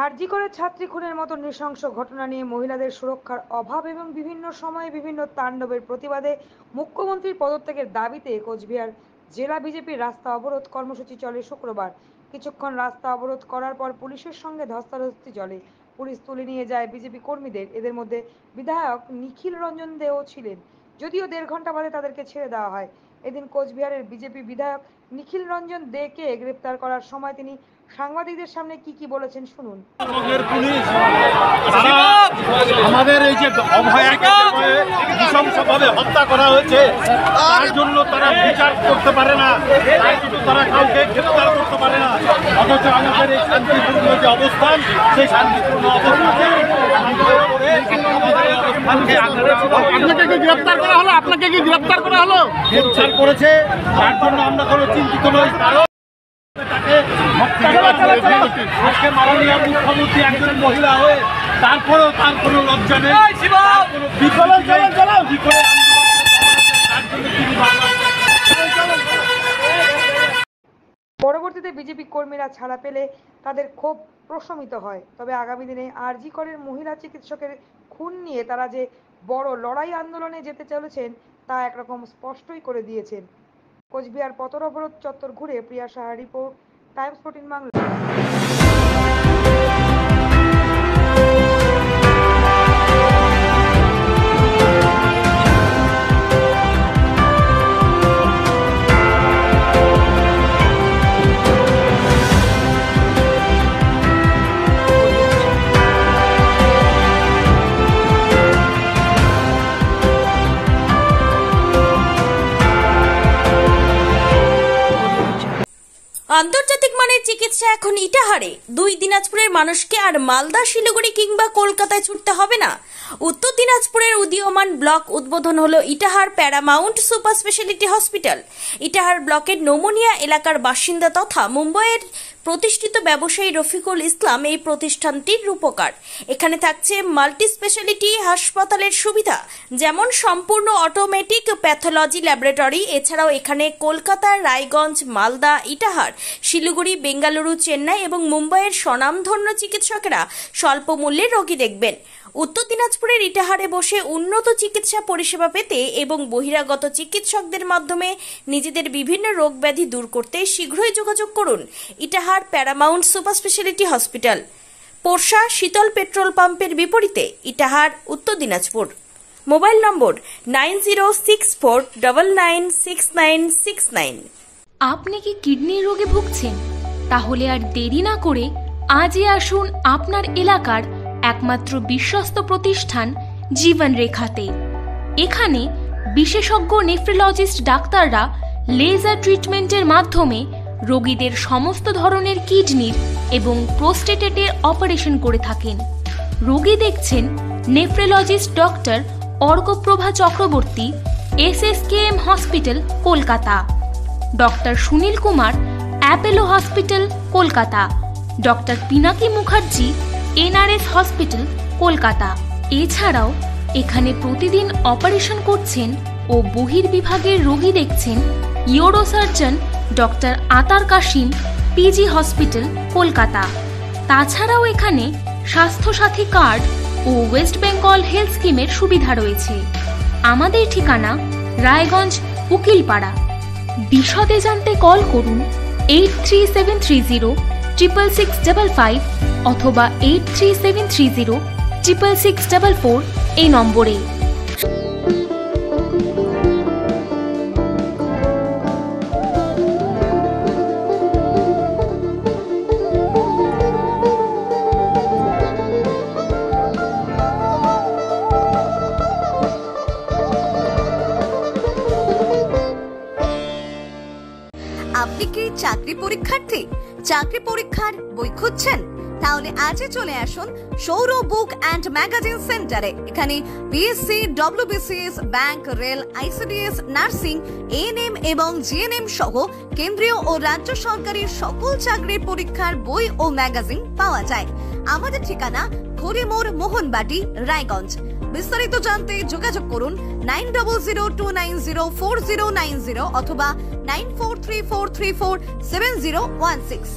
আরজি করে ছাত্রী খুনের মতো নৃশংস ঘটনা নিয়ে মহিলাদের সুরক্ষার অভাব এবং বিভিন্ন সময়ে বিভিন্ন তাণ্ডবের প্রতিবাদে মুখ্যমন্ত্রীর পদত্যাগের দাবিতে কোচবিহার জেলা বিজেপির রাস্তা অবরোধ কর্মসূচি চলে শুক্রবার। কিছুক্ষণ রাস্তা অবরোধ করার পর পুলিশের সঙ্গে ধস্তাধস্তি চলে। পুলিশ তুলে নিয়ে যায় বিজেপি কর্মীদের। এদের মধ্যে বিধায়ক নিখিল রঞ্জন দেও ছিলেন, যদিও 1.5 ঘন্টা বাদে তাদেরকে ছেড়ে দেওয়া হয়। এদিন কোচবিহারের বিজেপি বিধায়ক নিখিল রঞ্জন দেকে গ্রেপ্তার করার সময় তিনি সাংবাদিকদের সামনে কি বলেছেন শুনুন। আমাদের এই যে অভয়াকে নৃশংসভাবে হত্যা করা হয়েছে তার জন্য তারা বিচার করতে পারে না, তার জন্য তারা কাউকে গ্রেপ্তার করতে পারে না। অথচ আমাদের এই শান্তিপূর্ণ যে অবস্থান, সেই শান্তিপূর্ণ অবস্থানকে আপনাকে কি গ্রেপ্তার করা হলো? আপনাকে কি গ্রেপ্তার করা হলো? গ্রেপ্তার করেছে, তার জন্য আমরা কোনো চিন্তিত নই। আজকে মাননীয় মুখ্যমন্ত্রী একজন মহিলা হয়ে তারপরেও তার কোনো লজ্জা নেই, পরবর্তীতে বিজেপি কর্মীরা ছাড়া পেলে তাদের ক্ষোভ প্রশমিত হয়। তবে আগামী দিনে আরজি করের মহিলা চিকিৎসকের খুন নিয়ে তারা যে বড় লড়াই আন্দোলনে যেতে চলেছেন তা একরকম স্পষ্টই করে দিয়েছেন। কোচবিহার পথর অবরোধ চত্বর ঘুরে প্রিয়া সাহা রিপোর্ট, টাইমস 14 বাংলা। আন্তর্জাতিক মানের চিকিৎসা এখন ইটাহারে। 2 দিনাজপুরের মানুষকে আর মালদা, শিলিগুড়ি কিংবা কলকাতায় ছুটতে হবে না। উত্তর দিনাজপুরের উদীয়মান ব্লক উদ্বোধন হলো Itahar Paramount super speciality hospital. Itahar ব্লকের নোমনিয়া এলাকার বাসিন্দা তথা মুম্বাইয়ের প্রতিষ্ঠিত ব্যবসায়ী রফিকুল ইসলাম এই প্রতিষ্ঠানটির রূপকার। এখানে থাকছে মাল্টি স্পেশালিটি হাসপাতালের সুবিধা, যেমন সম্পূর্ণ অটোমেটিক প্যাথোলজি ল্যাবরেটরি। এছাড়াও এখানে কলকাতা, রায়গঞ্জ, মালদা, ইটাহার, শিলিগুড়ি, বেঙ্গালুরু, চেন্নাই এবং মুম্বাইয়ের স্বনামধন্য চিকিৎসকেরা স্বল্প মূল্যে রোগী দেখবেন। উত্তর দিনাজপুরের ইটাহারে বসে উন্নত চিকিৎসা পরিষেবা পেতে এবং বহিরাগত চিকিৎসকদের মাধ্যমে নিজেদের বিভিন্ন রোগ ব্যাধি দূর করতে শীঘ্রই যোগাযোগ করুন Itahar Paramount super speciality hospital, Porsha Sheetal petrol পাম্পের বিপরীতে, ইটাহার, উত্তর দিনাজপুর। মোবাইল নম্বর 9064996969। আপনি কি কিডনি রোগে ভুগছেন? তাহলে আর দেরি না করে আজই আসুন আপনার এলাকার একমাত্র বিশ্বস্ত প্রতিষ্ঠান জীবন রেখাতে। এখানে বিশেষজ্ঞ নেফ্রোলজিস্ট ডাক্তাররা লেজার ট্রিটমেন্টের মাধ্যমে রোগীদের সমস্ত ধরনের কিডনির এবং প্রোস্টেটের অপারেশন করে থাকেন। রোগী দেখছেন nephrologist doctor Arkaprabha Chakraborty, SSKM hospital, Kolkata. Doctor Sunil Kumar, Apollo hospital, Kolkata. Doctor Pinaki Mukherjee, NRS hospital, Kolkata. এছাড়াও এখানে প্রতিদিন অপারেশন করছেন ও বহির্বিভাগের রোগী দেখছেন ইউরোসার্জন ডক্টর আতার কাশিম, PG হসপিটাল, কলকাতা। তাছাড়াও এখানে স্বাস্থ্যসাথী কার্ড ও ওয়েস্ট বেঙ্গল হেলথ স্কিমের সুবিধা রয়েছে। আমাদের ঠিকানা রায়গঞ্জ, উকিলপাড়া। বিশদে জানতে কল করুন 8373066655 অথবা 8373066644 এই নম্বরে। আপনি কি চাকরি পরীক্ষার্থী? চাকরি পরীক্ষার বই খুঁজছেন? তাহলে আজই চলে আসুন সৌরভ বুক অ্যান্ড ম্যাগাজিন সেন্টারে। এখানে BSc, WBCS, bank, rail, ICDS, nursing, ANM এবং GNM সহ কেন্দ্রীয় ও রাজ্য সরকারি সকল চাকরির পরীক্ষার বই ও ম্যাগাজিন পাওয়া যায়। আমাদের ঠিকানা খড়িমোড়, মোহনবাটি, রায়গঞ্জ। বিস্তারিত জানতে যোগাযোগ করুন 9002904090 অথবা 9434347016।